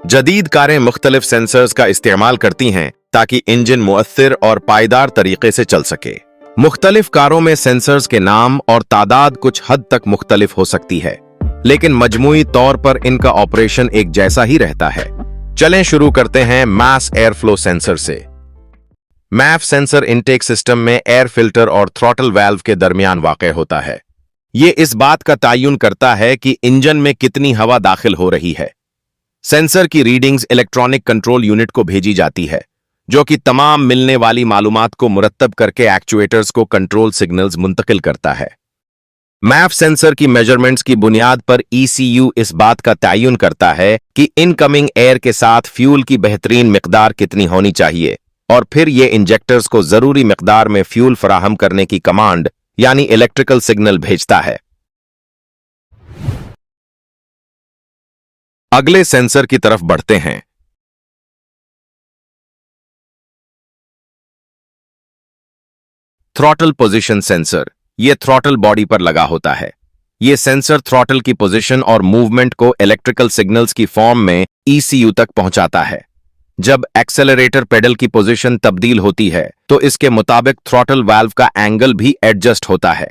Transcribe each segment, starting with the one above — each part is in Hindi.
जदीद कारें मुख्तलिफ सेंसर्स का इस्तेमाल करती हैं ताकि इंजन मुअस्सिर और पायदार तरीके से चल सके। मुख्तलिफ कारों में सेंसर्स के नाम और तादाद कुछ हद तक मुख्तलिफ हो सकती है, लेकिन मजमूई तौर पर इनका ऑपरेशन एक जैसा ही रहता है। चलें शुरू करते हैं मास एयरफ्लो सेंसर से। मैफ सेंसर इनटेक सिस्टम में एयर फिल्टर और थ्रॉटल वाल्व के दरमियान वाक़ होता है। ये इस बात का तयन करता है कि इंजन में कितनी हवा दाखिल हो रही है। सेंसर की रीडिंग्स इलेक्ट्रॉनिक कंट्रोल यूनिट को भेजी जाती है, जो कि तमाम मिलने वाली मालूमात को मुरत्तब करके एक्चुएटर्स को कंट्रोल सिग्नल्स मुंतकिल करता है। मैफ सेंसर की मेजरमेंट्स की बुनियाद पर ECU इस बात का तयन करता है कि इनकमिंग एयर के साथ फ्यूल की बेहतरीन मिकदार कितनी होनी चाहिए, और फिर ये इंजेक्टर्स को जरूरी मिकदार में फ्यूल फराहम करने की कमांड यानी इलेक्ट्रिकल सिग्नल भेजता है। अगले सेंसर की तरफ बढ़ते हैं। थ्रॉटल पोजीशन सेंसर, यह थ्रॉटल बॉडी पर लगा होता है। यह सेंसर थ्रॉटल की पोजीशन और मूवमेंट को इलेक्ट्रिकल सिग्नल्स की फॉर्म में ECU तक पहुंचाता है। जब एक्सेलरेटर पेडल की पोजीशन तब्दील होती है तो इसके मुताबिक थ्रॉटल वाल्व का एंगल भी एडजस्ट होता है।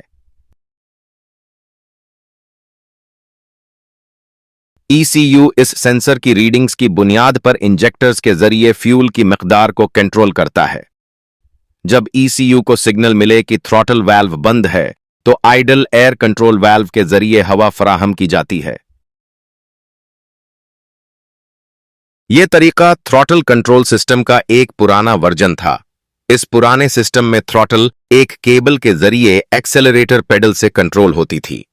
ECU इस सेंसर की रीडिंग्स की बुनियाद पर इंजेक्टर्स के जरिए फ्यूल की मिकदार को कंट्रोल करता है। जब ECU को सिग्नल मिले कि थ्रॉटल वाल्व बंद है तो आइडल एयर कंट्रोल वाल्व के जरिए हवा फराहम की जाती है। यह तरीका थ्रॉटल कंट्रोल सिस्टम का एक पुराना वर्जन था। इस पुराने सिस्टम में थ्रॉटल एक केबल के जरिए एक्सेलरेटर पेडल से कंट्रोल होती थी।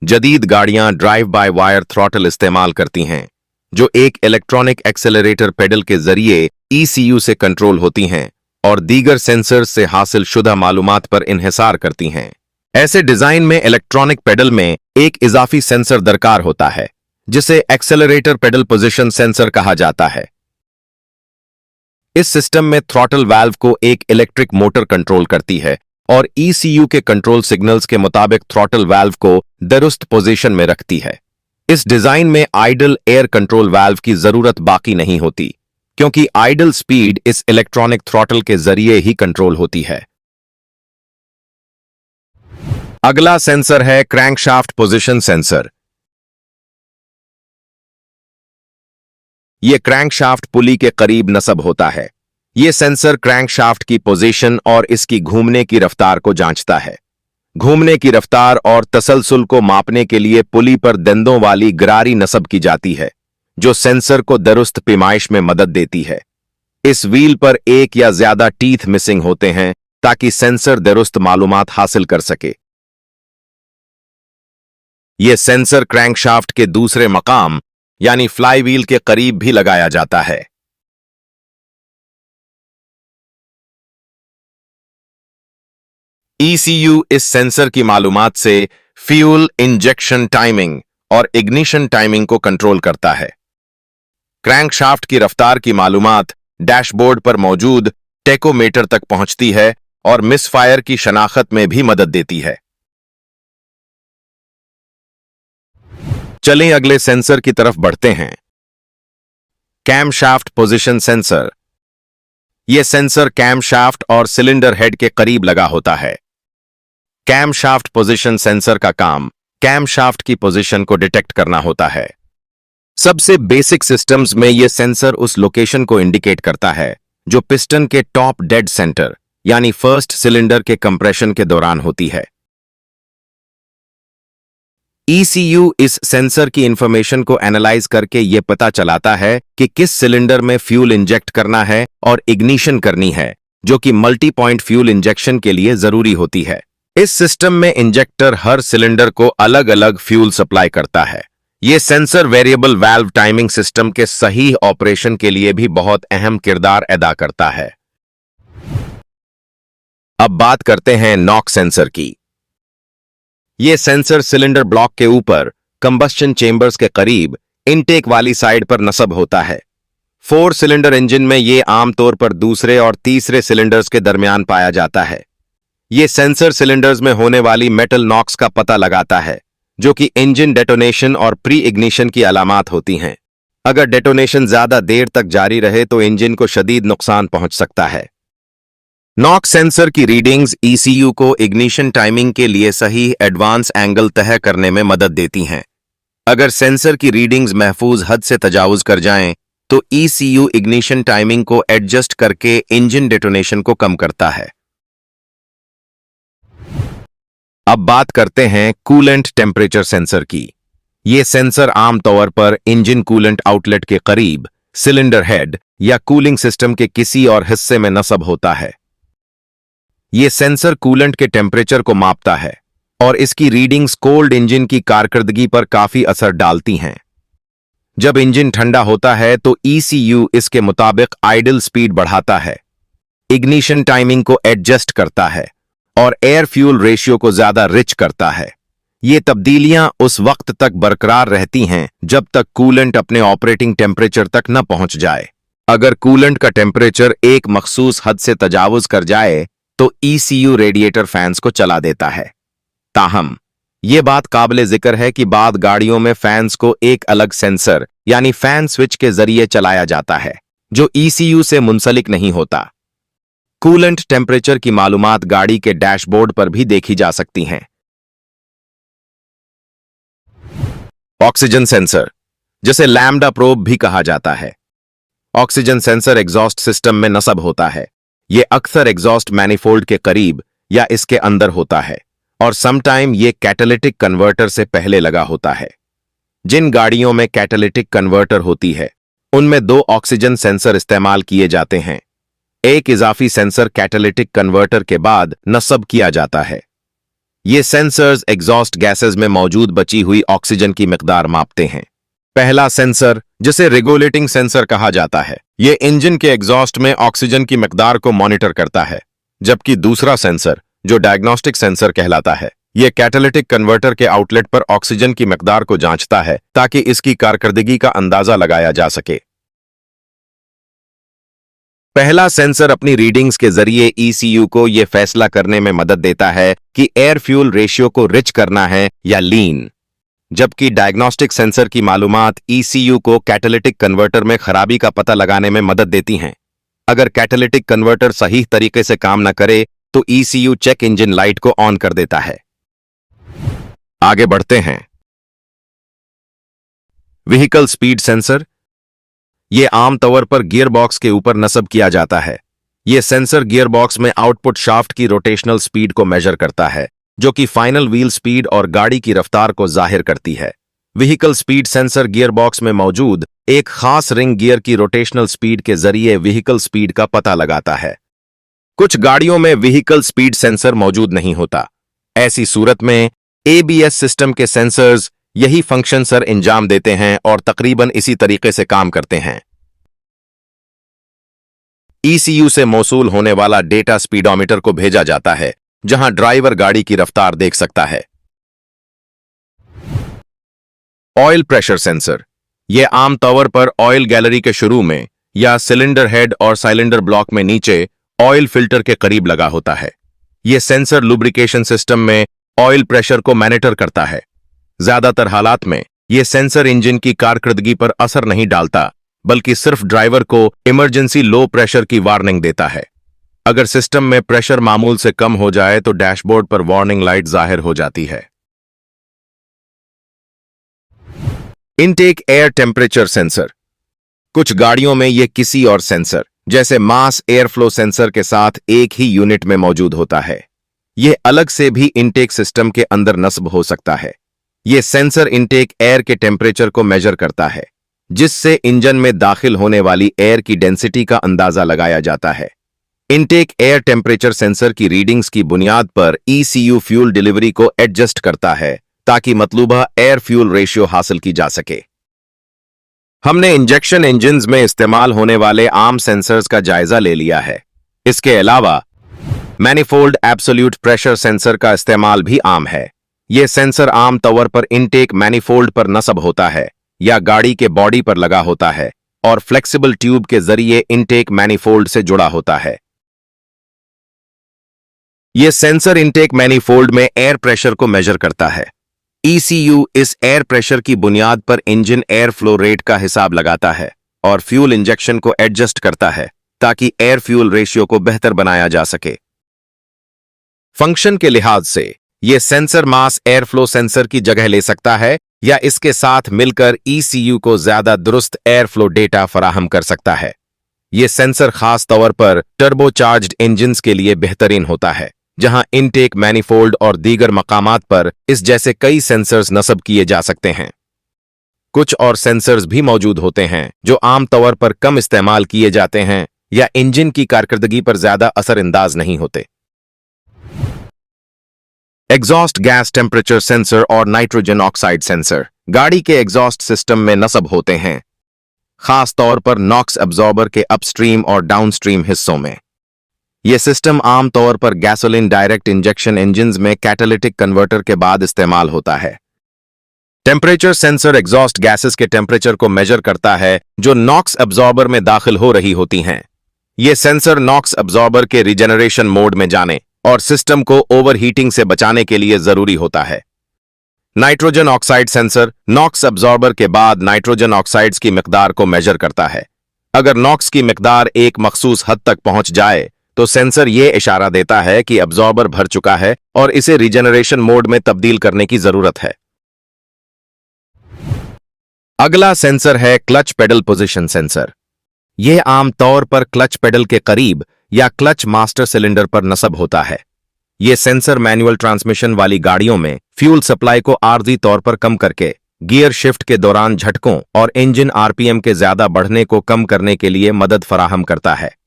जदीद गाड़ियां ड्राइव बाय वायर थ्रॉटल इस्तेमाल करती हैं, जो एक इलेक्ट्रॉनिक एक्सेलरेटर पेडल के जरिए ECU से कंट्रोल होती हैं और दीगर सेंसर्स से हासिल शुदा मालूमात पर इन्हिसार करती हैं। ऐसे डिजाइन में इलेक्ट्रॉनिक पेडल में एक इजाफी सेंसर दरकार होता है, जिसे एक्सेलरेटर पेडल पोजीशन सेंसर कहा जाता है। इस सिस्टम में थ्रॉटल वाल्व को एक इलेक्ट्रिक मोटर कंट्रोल करती है और ECU के कंट्रोल सिग्नल्स के मुताबिक थ्रॉटल वाल्व को दुरुस्त पोजीशन में रखती है। इस डिजाइन में आइडल एयर कंट्रोल वाल्व की जरूरत बाकी नहीं होती, क्योंकि आइडल स्पीड इस इलेक्ट्रॉनिक थ्रॉटल के जरिए ही कंट्रोल होती है। अगला सेंसर है क्रैंकशाफ्ट पोजीशन सेंसर। यह क्रैंकशाफ्ट पुली के करीब नस्ब होता है। यह सेंसर क्रैंकशाफ्ट की पोजीशन और इसकी घूमने की रफ्तार को जांचता है। घूमने की रफ्तार और तसलसल को मापने के लिए पुली पर दंदों वाली गरारी नस्ब की जाती है, जो सेंसर को दुरुस्त पैमाइश में मदद देती है। इस व्हील पर एक या ज्यादा टीथ मिसिंग होते हैं ताकि सेंसर दुरुस्त मालूमात हासिल कर सके। यह सेंसर क्रैंकशाफ्ट के दूसरे मकाम यानी फ्लाईव्हील के करीब भी लगाया जाता है। ECU इस सेंसर की मालूमात से फ्यूल इंजेक्शन टाइमिंग और इग्निशन टाइमिंग को कंट्रोल करता है। क्रैंकशाफ्ट की रफ्तार की मालूमात डैशबोर्ड पर मौजूद टेकोमीटर तक पहुंचती है और मिसफायर की शनाख्त में भी मदद देती है। चलें अगले सेंसर की तरफ बढ़ते हैं। कैमशाफ्ट पोजीशन सेंसर, यह सेंसर कैमशाफ्ट और सिलेंडर हेड के करीब लगा होता है। कैमशाफ्ट पोजीशन सेंसर का काम कैमशाफ्ट की पोजीशन को डिटेक्ट करना होता है। सबसे बेसिक सिस्टम्स में यह सेंसर उस लोकेशन को इंडिकेट करता है जो पिस्टन के टॉप डेड सेंटर यानी फर्स्ट सिलेंडर के कंप्रेशन के दौरान होती है। ECU इस सेंसर की इंफॉर्मेशन को एनालाइज करके यह पता चलाता है कि किस सिलेंडर में फ्यूल इंजेक्ट करना है और इग्निशन करनी है, जो कि मल्टी पॉइंट फ्यूल इंजेक्शन के लिए जरूरी होती है। इस सिस्टम में इंजेक्टर हर सिलेंडर को अलग अलग फ्यूल सप्लाई करता है। यह sensor variable valve timing system के सही ऑपरेशन के लिए भी बहुत अहम किरदार अदा करता है। अब बात करते हैं नॉक सेंसर की। यह सेंसर सिलेंडर ब्लॉक के ऊपर कंबस्शन चेंबर्स के करीब इनटेक वाली साइड पर नस्ब होता है। 4 सिलेंडर इंजन में यह आमतौर पर दूसरे और तीसरे सिलेंडर्स के दरमियान पाया जाता है। यह सेंसर सिलेंडर्स में होने वाली मेटल नॉक्स का पता लगाता है, जो कि इंजन डेटोनेशन और प्री इग्निशन की अलामात होती हैं। अगर डेटोनेशन ज्यादा देर तक जारी रहे तो इंजन को शदीद नुकसान पहुंच सकता है। नॉक सेंसर की रीडिंग्स ईसीयू को इग्निशन टाइमिंग के लिए सही एडवांस एंगल तय करने में मदद देती हैं। अगर सेंसर की रीडिंग्स महफूज हद से तजावुज कर जाएं, तो ईसीयू इग्निशन टाइमिंग को एडजस्ट करके इंजन डेटोनेशन को कम करता है। अब बात करते हैं कूलेंट टेम्परेचर सेंसर की। ये सेंसर आमतौर पर इंजन कूलेंट आउटलेट के करीब, सिलेंडर हेड या कूलिंग सिस्टम के किसी और हिस्से में नस्ब होता है। ये सेंसर कूलेंट के टेम्परेचर को मापता है और इसकी रीडिंग्स कोल्ड इंजन की कारकर्दगी पर काफी असर डालती हैं। जब इंजन ठंडा होता है तो ईसीयू इसके मुताबिक आइडल स्पीड बढ़ाता है, इग्निशन टाइमिंग को एडजस्ट करता है और एयर फ्यूल रेशियो को ज्यादा रिच करता है। ये तब्दीलियां उस वक्त तक बरकरार रहती हैं जब तक कूलेंट अपने ऑपरेटिंग टेम्परेचर तक न पहुंच जाए। अगर कूलेंट का टेम्परेचर एक मखसूस हद से तजावुज कर जाए तो ईसीयू रेडिएटर फैंस को चला देता है। ताहम ये बात काबिल जिक्र है कि बाद गाड़ियों में फैंस को एक अलग सेंसर यानी फैन स्विच के जरिए चलाया जाता है जो ईसीयू से मुंसलिक नहीं होता। कूलेंट टेम्परेचर की मालूमात गाड़ी के डैशबोर्ड पर भी देखी जा सकती हैं। ऑक्सीजन सेंसर, जिसे लैम्डा प्रोब भी कहा जाता है। ऑक्सीजन सेंसर एग्जॉस्ट सिस्टम में नस्ब होता है। यह अक्सर एग्जॉस्ट मैनिफोल्ड के करीब या इसके अंदर होता है और समटाइम ये कैटालिटिक कन्वर्टर से पहले लगा होता है। जिन गाड़ियों में कैटालिटिक कन्वर्टर होती है उनमें 2 ऑक्सीजन सेंसर इस्तेमाल किए जाते हैं। एक इजाफी सेंसर कैटालिटिक कन्वर्टर के बाद नस्ब किया जाता है। ये सेंसर्स एग्जॉस्ट गैसेस में मौजूद बची हुई ऑक्सीजन की मिकदार मापते हैं। पहला सेंसर, जिसे रेगुलेटिंग सेंसर कहा जाता है, ये इंजन के एग्जॉस्ट में ऑक्सीजन की मिकदार को मॉनिटर करता है, जबकि दूसरा सेंसर, जो डायग्नोस्टिक सेंसर कहलाता है, यह कैटालिटिक कन्वर्टर के आउटलेट पर ऑक्सीजन की मिकदार को जांचता है ताकि इसकी कारकर्दगी का अंदाजा लगाया जा सके। पहला सेंसर अपनी रीडिंग्स के जरिए ईसीयू को यह फैसला करने में मदद देता है कि एयर फ्यूल रेशियो को रिच करना है या लीन, जबकि डायग्नोस्टिक सेंसर की मालूमात ईसीयू को कैटालिटिक कन्वर्टर में खराबी का पता लगाने में मदद देती हैं। अगर कैटालिटिक कन्वर्टर सही तरीके से काम न करे तो ईसीयू चेक इंजन लाइट को ऑन कर देता है। आगे बढ़ते हैं। व्हीकल स्पीड सेंसर, यह आमतौर पर गियरबॉक्स के ऊपर नस्ब किया जाता है। यह सेंसर गियरबॉक्स में आउटपुट शाफ्ट की रोटेशनल स्पीड को मेजर करता है, जो कि फाइनल व्हील स्पीड और गाड़ी की रफ्तार को जाहिर करती है। व्हीकल स्पीड सेंसर गियरबॉक्स में मौजूद एक खास रिंग गियर की रोटेशनल स्पीड के जरिए व्हीकल स्पीड का पता लगाता है। कुछ गाड़ियों में व्हीकल स्पीड सेंसर मौजूद नहीं होता। ऐसी सूरत में एबीएस सिस्टम के सेंसर्स यही फंक्शन सर अंजाम देते हैं और तकरीबन इसी तरीके से काम करते हैं। ईसीयू से मौसूल होने वाला डेटा स्पीडोमीटर को भेजा जाता है, जहां ड्राइवर गाड़ी की रफ्तार देख सकता है। ऑयल प्रेशर सेंसर, यह आमतौर पर ऑयल गैलरी के शुरू में या सिलेंडर हेड और साइलेंडर ब्लॉक में नीचे ऑयल फिल्टर के करीब लगा होता है। यह सेंसर लुब्रिकेशन सिस्टम में ऑयल प्रेशर को मॉनिटर करता है। ज्यादातर हालात में यह सेंसर इंजन की कारकर्दगी पर असर नहीं डालता, बल्कि सिर्फ ड्राइवर को इमरजेंसी लो प्रेशर की वार्निंग देता है। अगर सिस्टम में प्रेशर मामूल से कम हो जाए तो डैशबोर्ड पर वार्निंग लाइट जाहिर हो जाती है। इनटेक एयर टेम्परेचर सेंसर, कुछ गाड़ियों में यह किसी और सेंसर जैसे मास एयर फ्लो सेंसर के साथ एक ही यूनिट में मौजूद होता है। यह अलग से भी इनटेक सिस्टम के अंदर नस्ब हो सकता है। यह सेंसर इनटेक एयर के टेम्परेचर को मेजर करता है, जिससे इंजन में दाखिल होने वाली एयर की डेंसिटी का अंदाजा लगाया जाता है। इनटेक एयर टेम्परेचर सेंसर की रीडिंग्स की बुनियाद पर ईसीयू फ्यूल डिलीवरी को एडजस्ट करता है ताकि मतलूबा एयर फ्यूल रेशियो हासिल की जा सके। हमने इंजेक्शन इंजन्स में इस्तेमाल होने वाले आम सेंसर्स का जायजा ले लिया है। इसके अलावा मैनिफोल्ड एब्सोल्यूट प्रेशर सेंसर का इस्तेमाल भी आम है। यह सेंसर आम तौर पर इनटेक मैनिफोल्ड पर नस्ब होता है या गाड़ी के बॉडी पर लगा होता है और फ्लेक्सिबल ट्यूब के जरिए इनटेक मैनिफोल्ड से जुड़ा होता है। यह सेंसर इनटेक मैनिफोल्ड में एयर प्रेशर को मेजर करता है। ECU इस एयर प्रेशर की बुनियाद पर इंजन एयर फ्लो रेट का हिसाब लगाता है और फ्यूल इंजेक्शन को एडजस्ट करता है ताकि एयर फ्यूल रेशियो को बेहतर बनाया जा सके। फंक्शन के लिहाज से यह sensor mass air flow sensor की जगह ले सकता है या इसके साथ मिलकर ECU को ज्यादा दुरुस्त एयर फ्लो डेटा फराहम कर सकता है। यह सेंसर खास तौर पर टर्बोचार्ज्ड इंजन्स के लिए बेहतरीन होता है, जहां इनटेक मैनिफोल्ड और दीगर मकामात पर इस जैसे कई सेंसर्स नस्ब किए जा सकते हैं। कुछ और सेंसर्स भी मौजूद होते हैं जो आमतौर पर कम इस्तेमाल किए जाते हैं या इंजन की कारकर्दगी पर ज्यादा असरअंदाज नहीं होते। एग्जॉस्ट गैस टेम्परेचर सेंसर और नाइट्रोजन ऑक्साइड सेंसर गाड़ी के एग्जॉस्ट सिस्टम में नस्ब होते हैं, खास तौर पर नॉक्स एब्जॉर्बर के अपस्ट्रीम और डाउनस्ट्रीम हिस्सों में। यह सिस्टम आमतौर पर गैसोलीन डायरेक्ट इंजेक्शन इंजन्स में कैटालिटिक कन्वर्टर के बाद इस्तेमाल होता है। टेम्परेचर सेंसर एग्जॉस्ट गैसेस के टेम्परेचर को मेजर करता है जो नॉक्स एब्जॉर्बर में दाखिल हो रही होती हैं। यह सेंसर नॉक्स एब्जॉर्बर के रिजेनरेशन मोड में जाने और सिस्टम को ओवरहीटिंग से बचाने के लिए जरूरी होता है। Nitrogen oxide sensor NOx absorber के बाद नाइट्रोजन ऑक्साइड्स की मिकदार को मेजर करता है। अगर नॉक्स की मिकदार एक मखसूस हद तक पहुंच जाए तो सेंसर यह इशारा देता है कि एब्जॉर्बर भर चुका है और इसे रिजेनरेशन मोड में तब्दील करने की जरूरत है। अगला सेंसर है क्लच पेडल पोजीशन सेंसर। यह आमतौर पर क्लच पेडल के करीब या क्लच मास्टर सिलेंडर पर नस्ब होता है। यह सेंसर मैनुअल ट्रांसमिशन वाली गाड़ियों में फ्यूल सप्लाई को आर्जी तौर पर कम करके गियर शिफ्ट के दौरान झटकों और इंजन आरपीएम के ज्यादा बढ़ने को कम करने के लिए मदद फराहम करता है।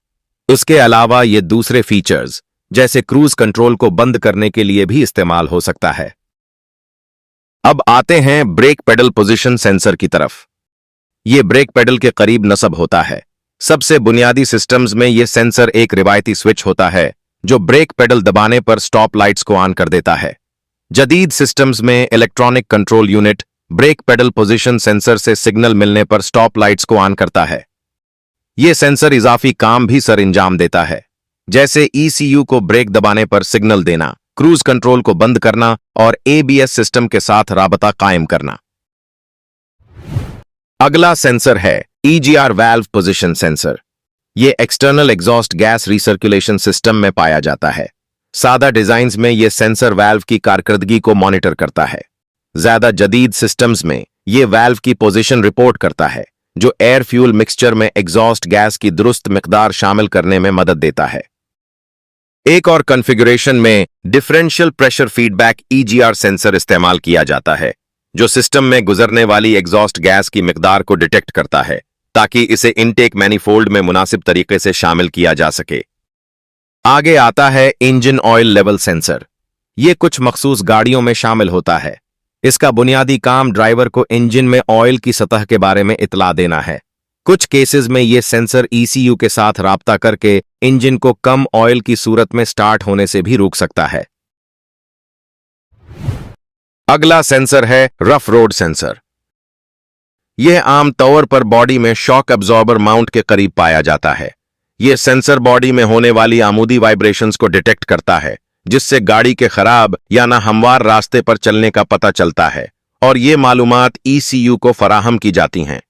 इसके अलावा यह दूसरे फीचर्स जैसे क्रूज कंट्रोल को बंद करने के लिए भी इस्तेमाल हो सकता है। अब आते हैं ब्रेक पेडल पोजीशन सेंसर की तरफ। यह ब्रेक पेडल के करीब नस्ब होता है। सबसे बुनियादी सिस्टम्स में यह सेंसर एक रिवायती स्विच होता है जो ब्रेक पेडल दबाने पर स्टॉप लाइट्स को ऑन कर देता है। जदीद सिस्टम्स में electronic control unit brake pedal position sensor से सिग्नल मिलने पर स्टॉप लाइट्स को ऑन करता है। यह सेंसर इजाफी काम भी सरअंजाम देता है, जैसे ECU को ब्रेक दबाने पर सिग्नल देना, क्रूज कंट्रोल को बंद करना और ABS सिस्टम के साथ राबता कायम करना। अगला सेंसर है EGR वाल्व पोजीशन सेंसर। यह external exhaust gas recirculation system में पाया जाता है। सादा डिजाइन्स में यह सेंसर वाल्व की कारकर्दगी को मॉनिटर करता है। ज्यादा जदीद सिस्टम्स में यह वाल्व की पोजीशन रिपोर्ट करता है जो एयर फ्यूल मिक्सचर में एग्जॉस्ट गैस की दुरुस्त मिकदार शामिल करने में मदद देता है। एक और कॉन्फ़िगरेशन में differential pressure feedback EGR sensor इस्तेमाल किया जाता है जो सिस्टम में गुजरने वाली एग्जॉस्ट गैस की मिकदार को डिटेक्ट करता है ताकि इसे इनटेक मैनिफोल्ड में मुनासिब तरीके से शामिल किया जा सके। आगे आता है इंजन ऑयल लेवल सेंसर। यह कुछ मखसूस गाड़ियों में शामिल होता है। इसका बुनियादी काम ड्राइवर को इंजन में ऑयल की सतह के बारे में इतला देना है। कुछ केसेस में यह सेंसर ECU के साथ राब्ता करके इंजन को कम ऑयल की सूरत में स्टार्ट होने से भी रोक सकता है। अगला सेंसर है रफ रोड सेंसर। यह आमतौर पर बॉडी में शॉक एब्जॉर्बर माउंट के करीब पाया जाता है। यह सेंसर बॉडी में होने वाली आमूदी वाइब्रेशंस को डिटेक्ट करता है, जिससे गाड़ी के खराब या ना हमवार रास्ते पर चलने का पता चलता है और ये मालूमात ECU को फराहम की जाती हैं।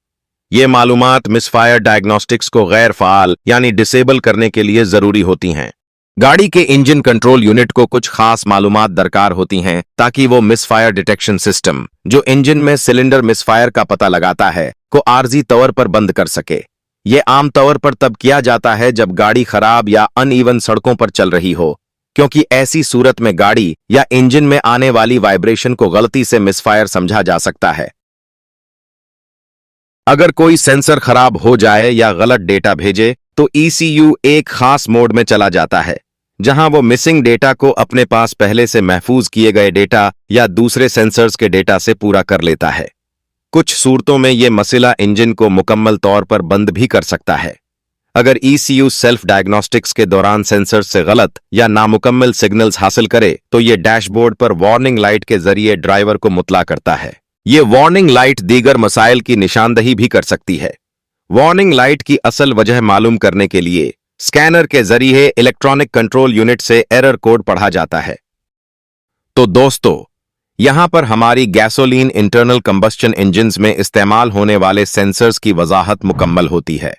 ये मालूमात मिसफायर डायग्नोस्टिक्स को गैर फाल यानी डिसेबल करने के लिए जरूरी होती हैं। गाड़ी के इंजन कंट्रोल यूनिट को कुछ खास मालूमात दरकार होती हैं ताकि वो मिसफायर डिटेक्शन सिस्टम जो इंजन में सिलेंडर मिसफायर का पता लगाता है को आर्जी तौर पर बंद कर सके। यह आमतौर पर तब किया जाता है जब गाड़ी खराब या अनइवन सड़कों पर चल रही हो, क्योंकि ऐसी सूरत में गाड़ी या इंजन में आने वाली वाइब्रेशन को गलती से मिसफायर समझा जा सकता है। अगर कोई सेंसर खराब हो जाए या गलत डेटा भेजे तो ECU एक खास मोड में चला जाता है जहां वो मिसिंग डेटा को अपने पास पहले से महफूज किए गए डेटा या दूसरे सेंसर्स के डेटा से पूरा कर लेता है। कुछ सूरतों में यह मसला इंजन को मुकम्मल तौर पर बंद भी कर सकता है। अगर ECU सेल्फ डायग्नोस्टिक्स के दौरान सेंसर से गलत या नामुकम्मल सिग्नल्स हासिल करे तो यह डैशबोर्ड पर वार्निंग लाइट के जरिए ड्राइवर को मुतला करता है। यह वार्निंग लाइट दीगर मसाइल की निशानदही भी कर सकती है। वार्निंग लाइट की असल वजह मालूम करने के लिए स्कैनर के जरिए इलेक्ट्रॉनिक कंट्रोल यूनिट से एरर कोड पढ़ा जाता है। तो दोस्तों, यहाँ पर हमारी गैसोलीन इंटरनल कंबस्शन इंजन्स में इस्तेमाल होने वाले सेंसर्स की वजाहत मुकम्मल होती है।